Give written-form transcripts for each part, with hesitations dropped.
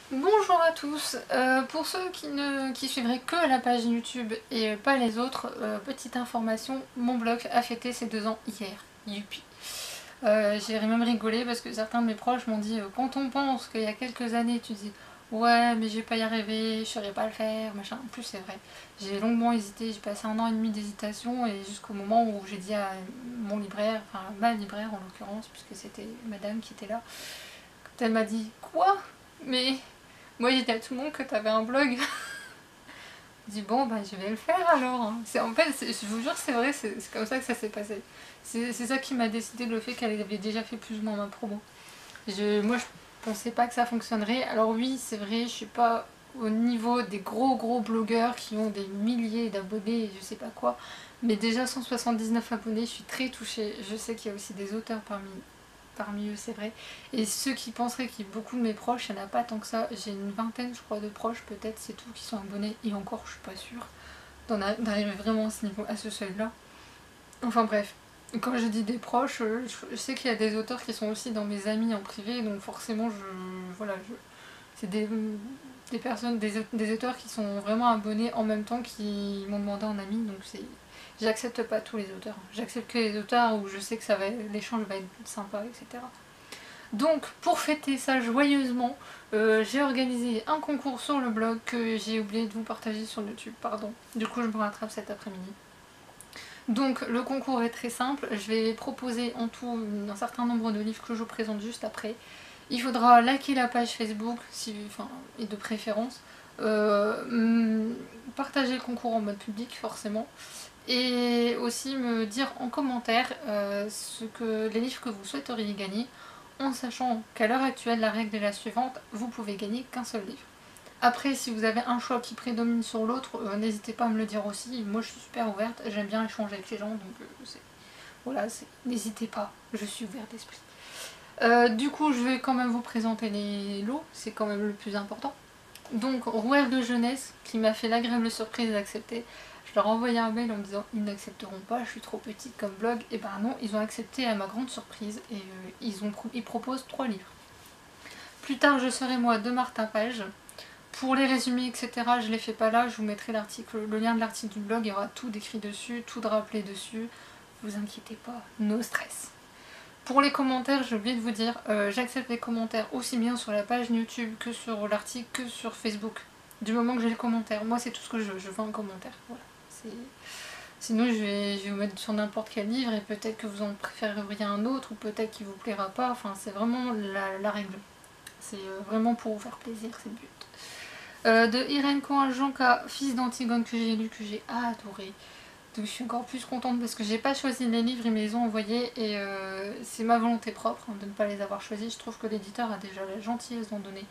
Bonjour à tous. Pour ceux qui suivraient que la page YouTube et pas les autres, petite information, mon blog a fêté ses 2 ans hier. Youpi. J'ai même rigolé parce que certains de mes proches m'ont dit quand on pense qu'il y a quelques années tu dis ouais mais je vais pas y arriver, je saurais pas le faire, machin. En plus c'est vrai, j'ai longuement hésité, j'ai passé 1 an et demi d'hésitation et jusqu'au moment où j'ai dit à mon libraire, enfin ma libraire en l'occurrence, puisque c'était madame qui était là, quand elle m'a dit quoi mais moi j'ai dit à tout le monde que t'avais un blog. Je dis bon bah je vais le faire alors. En fait je vous jure c'est vrai, c'est comme ça que ça s'est passé. C'est ça qui m'a décidé le fait qu'elle avait déjà fait plus ou moins ma promo. Moi je pensais pas que ça fonctionnerait. Alors oui c'est vrai, je suis pas au niveau des gros blogueurs qui ont des milliers d'abonnés et je sais pas quoi. Mais déjà 179 abonnés, je suis très touchée. Je sais qu'il y a aussi des auteurs parmi eux, c'est vrai. Et ceux qui penseraient qu'il y a beaucoup de mes proches, il n'y en a pas tant que ça. J'ai une vingtaine, je crois, de proches, peut-être, c'est tout, qui sont abonnés. Et encore, je suis pas sûre d'arriver vraiment à ce niveau, à ce seuil-là. Enfin bref, quand je dis des proches, je sais qu'il y a des auteurs qui sont aussi dans mes amis en privé, donc forcément, c'est des personnes, des auteurs qui sont vraiment abonnés en même temps qui m'ont demandé en ami, donc c'est... J'accepte pas tous les auteurs, j'accepte que les auteurs où je sais que l'échange va être sympa, etc. Donc pour fêter ça joyeusement, j'ai organisé un concours sur le blog que j'ai oublié de vous partager sur YouTube, pardon. Du coup je me rattrape cet après-midi. Donc le concours est très simple, je vais proposer en tout un certain nombre de livres que je vous présente juste après. Il faudra liker la page Facebook, et de préférence, partager le concours en mode public forcément, et aussi me dire en commentaire les livres que vous souhaiteriez gagner, en sachant qu'à l'heure actuelle la règle est la suivante, vous pouvez gagner qu'un seul livre. Après si vous avez un choix qui prédomine sur l'autre, n'hésitez pas à me le dire aussi, moi je suis super ouverte, j'aime bien échanger avec les gens, donc voilà, n'hésitez pas, je suis ouverte d'esprit. Du coup je vais quand même vous présenter les lots, c'est quand même le plus important. Donc Rouer de jeunesse qui m'a fait l'agréable surprise d'accepter. Je leur ai envoyé un mail en me disant ils n'accepteront pas, je suis trop petite comme blog. Et ben non, ils ont accepté à ma grande surprise et ils proposent 3 livres. Plus tard je serai moi de Martin Page. Pour les résumés etc je les fais pas là, je vous mettrai le lien de l'article du blog, il y aura tout décrit dessus, tout de rappelé dessus. Vous inquiétez pas, no stress. Pour les commentaires, j'ai oublié de vous dire, j'accepte les commentaires aussi bien sur la page YouTube que sur l'article que sur Facebook. Du moment que j'ai le commentaire, moi c'est tout ce que je veux un commentaire. Voilà. Sinon je vais vous mettre sur n'importe quel livre et peut-être que vous en préféreriez un autre ou peut-être qu'il vous plaira pas. Enfin c'est vraiment la règle. C'est vraiment pour vous faire plaisir, c'est le but. De Irène Cohen-Janka, fils d'Antigone que j'ai lu, que j'ai adoré. Donc je suis encore plus contente parce que j'ai pas choisi les livres, ils me les ont envoyés et c'est ma volonté propre de ne pas les avoir choisis. Je trouve que l'éditeur a déjà la gentillesse d'en donner.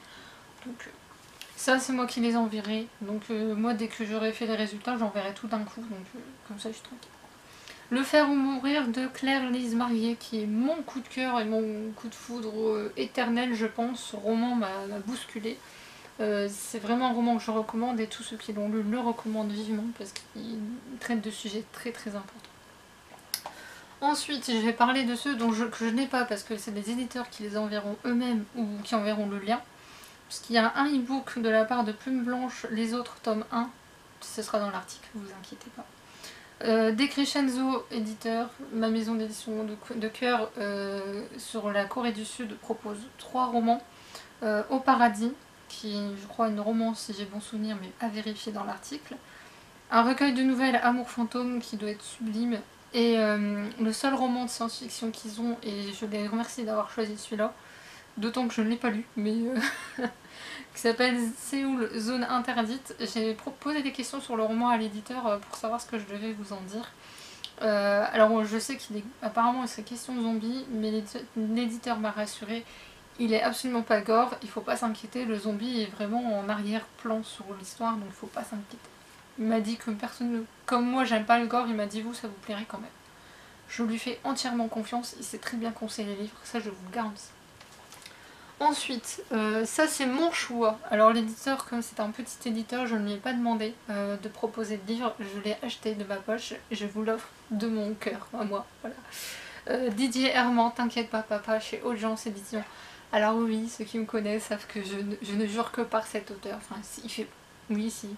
Donc ça c'est moi qui les enverrai. Donc moi dès que j'aurai fait les résultats j'enverrai tout d'un coup. Donc comme ça je suis tranquille. Le faire ou mourir de Claire-Lise Marié qui est mon coup de cœur et mon coup de foudre éternel je pense. Ce roman m'a bousculé. C'est vraiment un roman que je recommande et tous ceux qui l'ont lu le recommandent vivement parce qu'il traite de sujets très importants. Ensuite, je vais parler de ceux que je n'ai pas parce que c'est des éditeurs qui les enverront eux-mêmes ou qui enverront le lien. Puisqu'il y a un e-book de la part de Plume Blanche, les autres tome 1, ce sera dans l'article, ne vous inquiétez pas. Decrescenzo éditeur, ma maison d'édition de cœur sur la Corée du Sud propose 3 romans. Au paradis, qui est je crois une romance si j'ai bon souvenir mais à vérifier dans l'article. Un recueil de nouvelles Amour fantôme qui doit être sublime. Et le seul roman de science-fiction qu'ils ont, et je les remercie d'avoir choisi celui-là, d'autant que je ne l'ai pas lu, mais qui s'appelle Séoul, zone interdite. J'ai posé des questions sur le roman à l'éditeur pour savoir ce que je devais vous en dire. Alors je sais apparemment il serait question de zombies, mais l'éditeur m'a rassuré. Il est absolument pas gore, il faut pas s'inquiéter, le zombie est vraiment en arrière-plan sur l'histoire, donc il faut pas s'inquiéter. Il m'a dit que personne comme moi j'aime pas le gore, il m'a dit vous ça vous plairait quand même. Je lui fais entièrement confiance, il sait très bien conseiller les livres, ça je vous le garantis. Ensuite, ça c'est mon choix. Alors l'éditeur, comme c'est un petit éditeur, je ne lui ai pas demandé de proposer de livres, je l'ai acheté de ma poche et je vous l'offre de mon cœur, à moi. Voilà. Didier Herman, T'inquiète pas papa, chez Audience Édition. Alors oui, ceux qui me connaissent savent que je ne jure que par cet auteur. Enfin, il fait... Oui, si.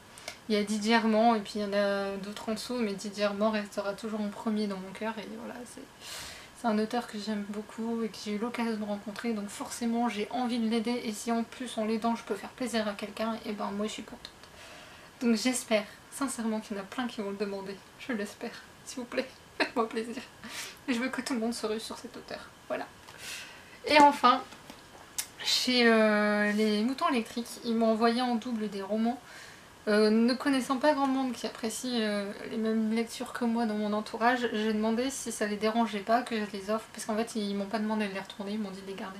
Il y a Didier Armand et puis il y en a d'autres en dessous, mais Didier Armand restera toujours en premier dans mon cœur. Et voilà, c'est un auteur que j'aime beaucoup et que j'ai eu l'occasion de rencontrer. Donc forcément, j'ai envie de l'aider. Et si en plus, en l'aidant, je peux faire plaisir à quelqu'un, et ben moi, je suis contente. Donc j'espère sincèrement qu'il y en a plein qui vont le demander. Je l'espère. S'il vous plaît, faites-moi plaisir. Et je veux que tout le monde se rue sur cet auteur. Voilà. Et enfin, chez les moutons électriques, ils m'ont envoyé en double des romans. Ne connaissant pas grand monde qui apprécie les mêmes lectures que moi dans mon entourage, j'ai demandé si ça les dérangeait pas que je les offre, parce qu'en fait ils m'ont pas demandé de les retourner, ils m'ont dit de les garder.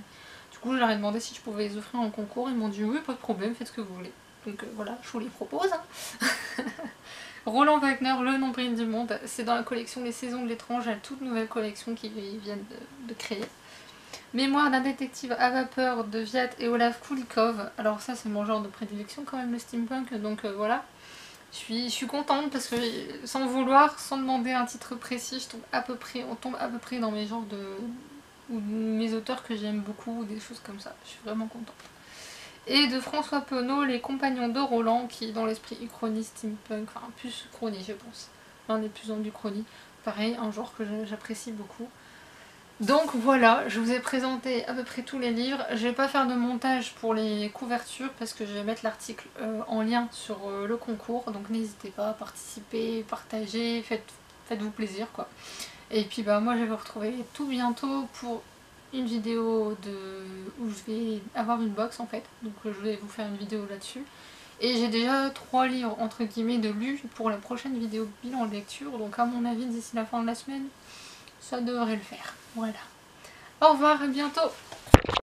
Du coup je leur ai demandé si je pouvais les offrir en concours, ils m'ont dit oui, pas de problème, faites ce que vous voulez. Donc voilà, je vous les propose. Hein. Roland Wagner, Le Nombril du Monde, c'est dans la collection Les Saisons de l'étrange, la toute nouvelle collection qu'ils viennent de créer. Mémoire d'un détective à vapeur de Viat et Olaf Kulikov. Alors ça c'est mon genre de prédilection quand même, le steampunk, donc voilà. Je suis contente parce que sans vouloir, sans demander un titre précis, on tombe à peu près dans mes genres ou mes auteurs que j'aime beaucoup, ou des choses comme ça. Je suis vraiment contente. Et de François Penaud, Les Compagnons de Roland, qui dans l'esprit uchronie, steampunk, enfin plus uchronie je pense. L'un des plus dans du uchronie. Pareil, un genre que j'apprécie beaucoup. Donc voilà, je vous ai présenté à peu près tous les livres. Je vais pas faire de montage pour les couvertures parce que je vais mettre l'article en lien sur le concours. Donc n'hésitez pas à participer, partager, faites-vous plaisir quoi. Et puis bah moi je vais vous retrouver tout bientôt pour une vidéo où je vais avoir une box en fait. Donc je vais vous faire une vidéo là-dessus. Et j'ai déjà 3 livres entre guillemets de lus pour la prochaine vidéo bilan de lecture. Donc à mon avis d'ici la fin de la semaine, ça devrait le faire. Voilà. Au revoir, à bientôt.